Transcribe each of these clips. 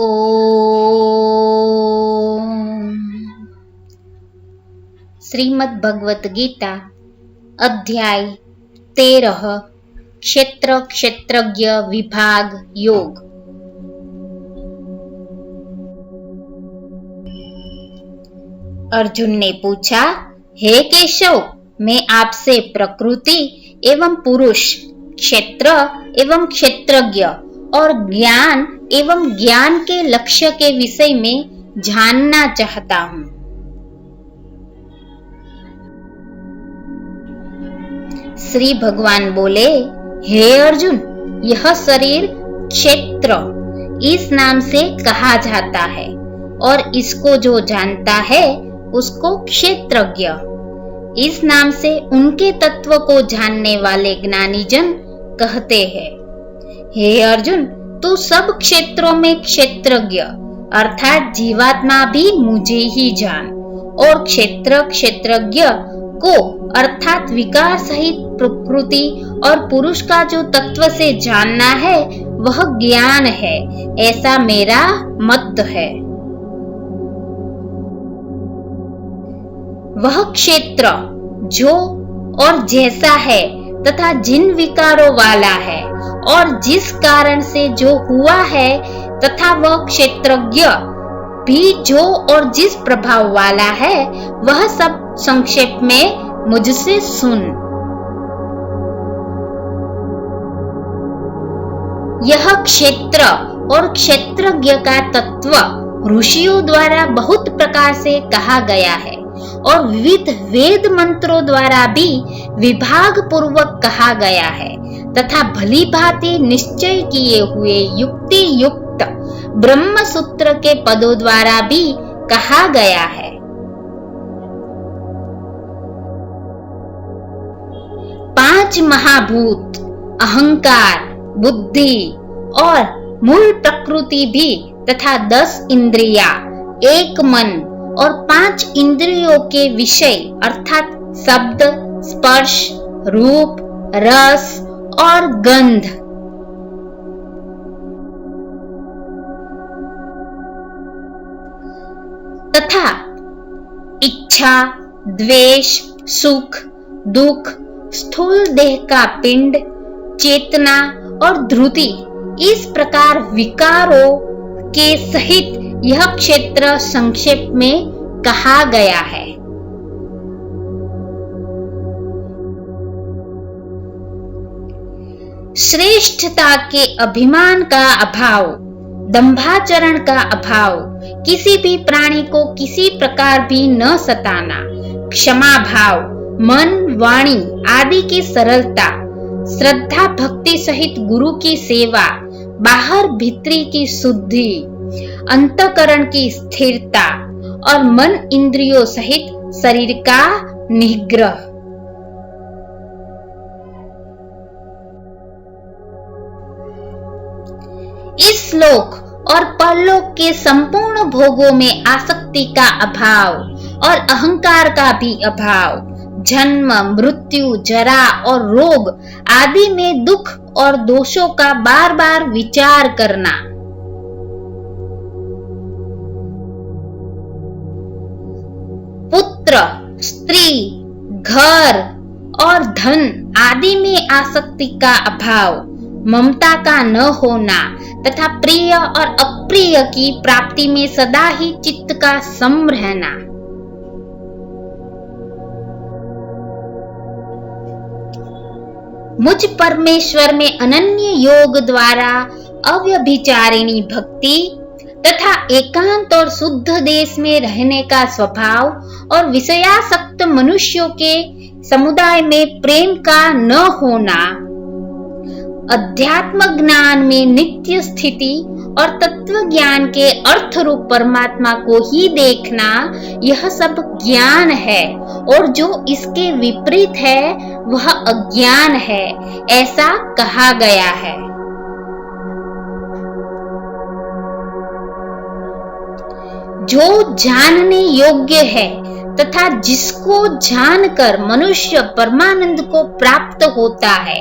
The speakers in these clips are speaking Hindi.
ओम। श्रीमद् भगवत गीता अध्याय 13 क्षेत्र क्षेत्रज्ञ विभाग योग। अर्जुन ने पूछा, हे केशव, मैं आपसे प्रकृति एवं पुरुष, क्षेत्र एवं क्षेत्रज्ञ और ज्ञान एवं ज्ञान के लक्ष्य के विषय में जानना चाहता हूँ। श्री भगवान बोले, हे अर्जुन, यह शरीर क्षेत्र इस नाम से कहा जाता है और इसको जो जानता है उसको क्षेत्रज्ञ इस नाम से उनके तत्व को जानने वाले ज्ञानी जन कहते हैं। हे अर्जुन, तू सब क्षेत्रों में क्षेत्रज्ञ अर्थात जीवात्मा भी मुझे ही जान और क्षेत्र क्षेत्रज्ञ को अर्थात विकार सहित प्रकृति और पुरुष का जो तत्व से जानना है वह ज्ञान है, ऐसा मेरा मत है। वह क्षेत्र जो और जैसा है तथा जिन विकारों वाला है और जिस कारण से जो हुआ है तथा वह क्षेत्रज्ञ भी जो और जिस प्रभाव वाला है वह सब संक्षेप में मुझसे सुन। यह क्षेत्र और क्षेत्रज्ञ का तत्व ऋषियों द्वारा बहुत प्रकार से कहा गया है और विविध वेद मंत्रों द्वारा भी विभाग पूर्वक कहा गया है तथा भली भांति निश्चय किए हुए युक्ति युक्त ब्रह्म सूत्र के पदों द्वारा भी कहा गया है। पांच महाभूत अहंकार, बुद्धि और मूल प्रकृति भी तथा 10 इंद्रिया, एक मन और 5 इंद्रियों के विषय अर्थात शब्द, स्पर्श, रूप, रस और गंध तथा इच्छा, द्वेष, सुख, दुख, स्थूल देह का पिंड, चेतना और धृति इस प्रकार विकारों के सहित यह क्षेत्र संक्षेप में कहा गया है। श्रेष्ठता के अभिमान का अभाव, दंभाचरण का अभाव, किसी भी प्राणी को किसी प्रकार भी न सताना, क्षमा भाव, मन वाणी आदि की सरलता, श्रद्धा भक्ति सहित गुरु की सेवा, बाहर भीतरी की शुद्धि, अंतःकरण की स्थिरता और मन इंद्रियों सहित शरीर का निग्रह। इस लोक और परलोक के संपूर्ण भोगों में आसक्ति का अभाव और अहंकार का भी अभाव, जन्म, मृत्यु, जरा और रोग आदि में दुख और दोषों का बार बार विचार करना, पुत्र, स्त्री, घर और धन आदि में आसक्ति का अभाव, ममता का न होना तथा प्रिय और अप्रिय की प्राप्ति में सदा ही चित्त का सम रहना। मुझ परमेश्वर में अनन्य योग द्वारा अव्यभिचारिणी भक्ति तथा एकांत और शुद्ध देश में रहने का स्वभाव और विषयासक्त मनुष्यों के समुदाय में प्रेम का न होना, अध्यात्म ज्ञान में नित्य स्थिति और तत्व ज्ञान के अर्थ रूप परमात्मा को ही देखना, यह सब ज्ञान है और जो इसके विपरीत है वह अज्ञान है, ऐसा कहा गया है। जो जानने योग्य है तथा जिसको जानकर मनुष्य परमानंद को प्राप्त होता है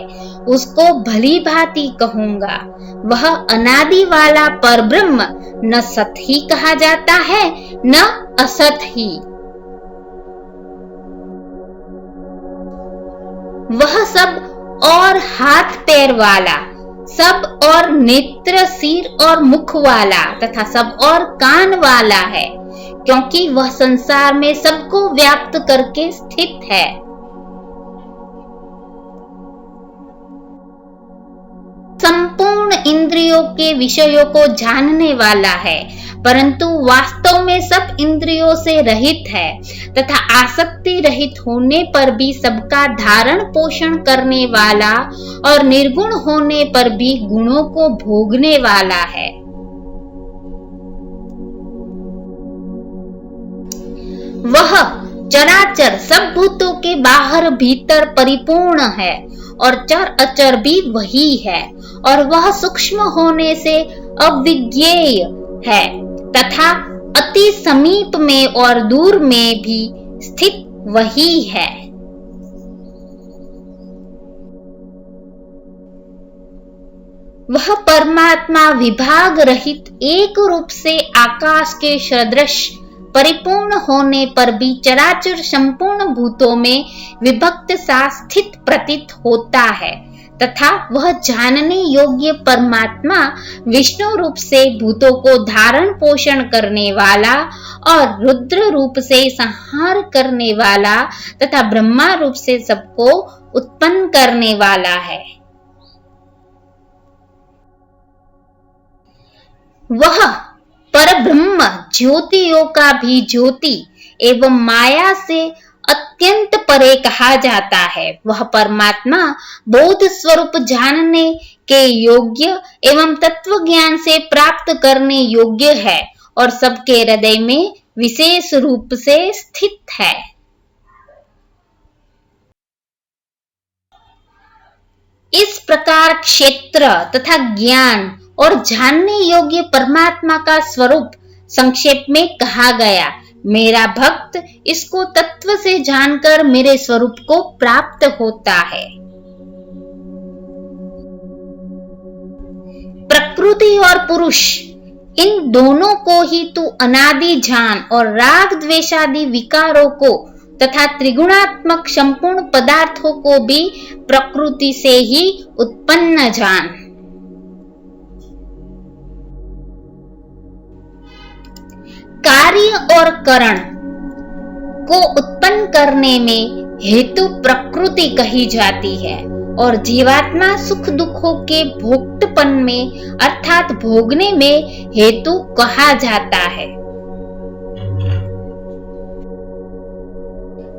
उसको भली भांति कहूंगा। वह अनादि वाला परब्रह्म न सत ही कहा जाता है न असत ही। वह सब और हाथ पैर वाला, सब और नेत्र सिर और मुख वाला तथा सब और कान वाला है, क्योंकि वह संसार में सबको व्याप्त करके स्थित है। संपूर्ण इंद्रियों के विषयों को जानने वाला है, परंतु वास्तव में सब इंद्रियों से रहित है तथा आसक्ति रहित होने पर भी सबका धारण पोषण करने वाला और निर्गुण होने पर भी गुणों को भोगने वाला है। वह चराचर सब भूतों के बाहर भीतर परिपूर्ण है और चर अचर भी वही है, और वह सूक्ष्म होने से अविज्ञेय है तथा अति समीप में और दूर में भी स्थित वही है। वह परमात्मा विभाग रहित एक रूप से आकाश के सदृश परिपूर्ण होने पर भी चराचर संपूर्ण भूतों में विभक्त सा स्थित प्रतीत होता है तथा वह जानने योग्य परमात्मा विष्णु रूप से भूतों को धारण पोषण करने वाला और रुद्र रूप से संहार करने वाला तथा ब्रह्मा रूप से सबको उत्पन्न करने वाला है। वह परब्रह्म ज्योतियों का भी ज्योति एवं माया से अत्यंत परे कहा जाता है। वह परमात्मा बोध स्वरूप जानने के योग्य एवं तत्व ज्ञान से प्राप्त करने योग्य है और सबके हृदय में विशेष रूप से स्थित है। इस प्रकार क्षेत्र तथा ज्ञान और जानने योग्य परमात्मा का स्वरूप संक्षेप में कहा गया। मेरा भक्त इसको तत्व से जानकर मेरे स्वरूप को प्राप्त होता है। प्रकृति और पुरुष, इन दोनों को ही तू अनादि जान और राग द्वेषादि विकारों को तथा त्रिगुणात्मक संपूर्ण पदार्थों को भी प्रकृति से ही उत्पन्न जान। कार्य और करण को उत्पन्न करने में हेतु प्रकृति कही जाती है और जीवात्मा सुख दुखों के भोक्तपन में अर्थात भोगने में हेतु कहा जाता है।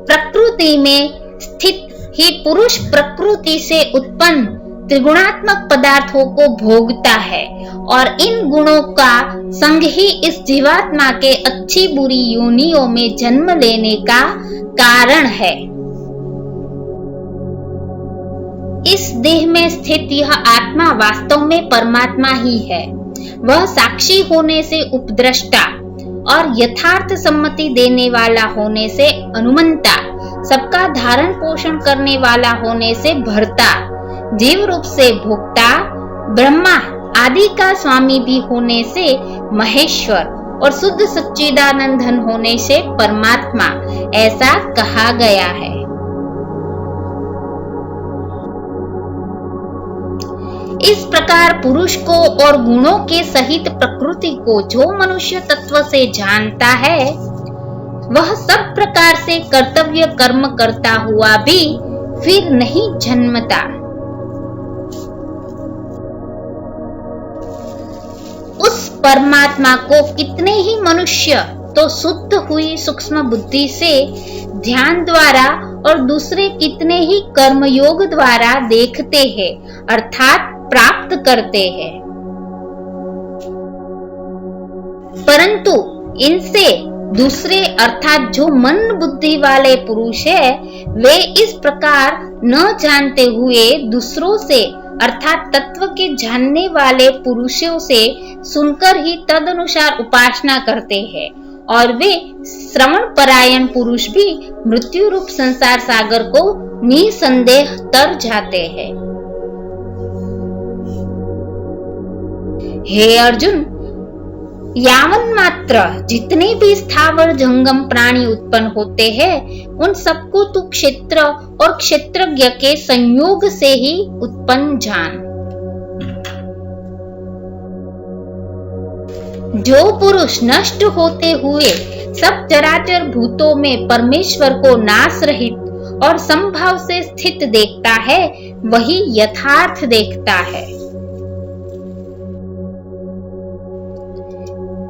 प्रकृति में स्थित ही पुरुष प्रकृति से उत्पन्न त्रिगुणात्मक पदार्थों को भोगता है और इन गुणों का संग ही इस जीवात्मा के अच्छी बुरी योनियों में जन्म लेने का कारण है। इस देह में स्थित यह आत्मा वास्तव में परमात्मा ही है। वह साक्षी होने से उपद्रष्टा और यथार्थ सम्मति देने वाला होने से अनुमंता, सबका धारण पोषण करने वाला होने से भर्ता, जीव रूप से भोक्ता, ब्रह्मा आदि का स्वामी भी होने से महेश्वर और शुद्ध सच्चिदानंदन होने से परमात्मा, ऐसा कहा गया है। इस प्रकार पुरुष को और गुणों के सहित प्रकृति को जो मनुष्य तत्व से जानता है, वह सब प्रकार से कर्तव्य कर्म करता हुआ भी फिर नहीं जन्मता। उस परमात्मा को कितने ही मनुष्य तो शुद्ध हुई सूक्ष्म बुद्धि से ध्यान द्वारा और दूसरे कितने ही कर्मयोग द्वारा देखते हैं अर्थात प्राप्त करते हैं, परंतु इनसे दूसरे अर्थात जो मन बुद्धि वाले पुरुष है, वे इस प्रकार न जानते हुए दूसरों से अर्थात तत्व के जानने वाले पुरुषों से सुनकर ही तदनुसार उपासना करते हैं और वे श्रवण परायण पुरुष भी मृत्यु रूप संसार सागर को निसंदेह तर जाते हैं। हे अर्जुन, यावन मात्र जितने भी स्थावर जंगम प्राणी उत्पन्न होते हैं, उन सबको तू क्षेत्र और क्षेत्रज्ञ के संयोग से ही उत्पन्न जान। जो पुरुष नष्ट होते हुए सब चराचर भूतों में परमेश्वर को नाश रहित और संभाव से स्थित देखता है, वही यथार्थ देखता है।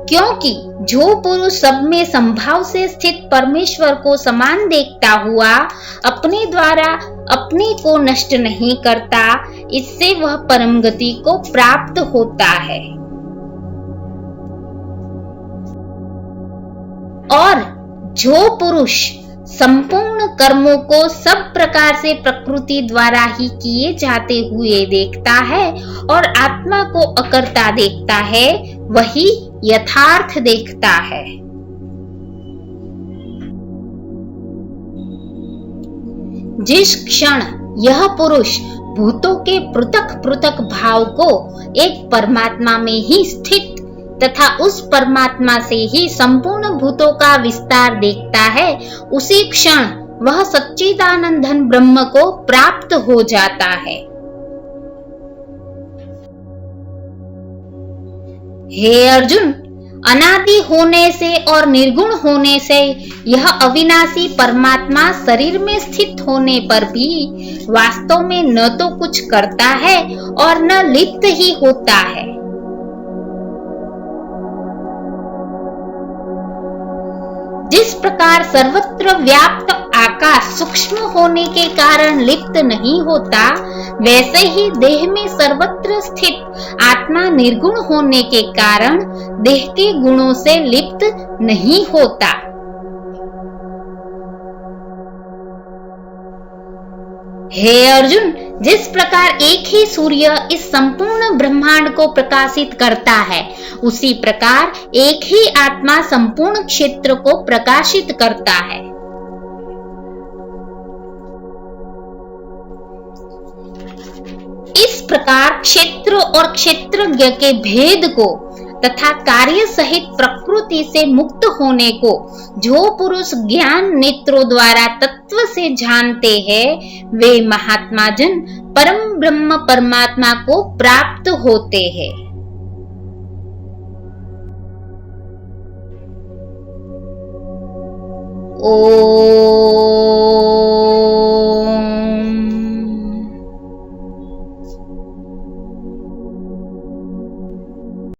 क्योंकि जो पुरुष सब में संभाव से स्थित परमेश्वर को समान देखता हुआ अपने द्वारा अपने को नष्ट नहीं करता, इससे वह परम गति को प्राप्त होता है। और जो पुरुष संपूर्ण कर्मों को सब प्रकार से प्रकृति द्वारा ही किए जाते हुए देखता है और आत्मा को अकर्ता देखता है, वही यथार्थ देखता है। जिस क्षण यह पुरुष भूतों के पृथक पृथक भाव को एक परमात्मा में ही स्थित तथा उस परमात्मा से ही संपूर्ण भूतों का विस्तार देखता है, उसी क्षण वह सच्चिदानंदन ब्रह्म को प्राप्त हो जाता है। हे अर्जुन, अनादि होने से और निर्गुण होने से यह अविनाशी परमात्मा शरीर में स्थित होने पर भी वास्तव में न तो कुछ करता है और न लिप्त ही होता है। जिस प्रकार सर्वत्र व्याप्त आकाश सूक्ष्म होने के कारण लिप्त नहीं होता, वैसे ही देह में सर्वत्र स्थित आत्मा निर्गुण होने के कारण देह के गुणों से लिप्त नहीं होता। हे अर्जुन, जिस प्रकार एक ही सूर्य इस संपूर्ण ब्रह्मांड को प्रकाशित करता है, उसी प्रकार एक ही आत्मा संपूर्ण क्षेत्र को प्रकाशित करता है। इस प्रकार क्षेत्र और क्षेत्रज्ञ के भेद को तथा कार्य सहित प्रकृति से मुक्त होने को जो पुरुष ज्ञान नेत्रों द्वारा तत्व से जानते हैं, वे महात्मा जन परम ब्रह्म परमात्मा को प्राप्त होते हैं। ओम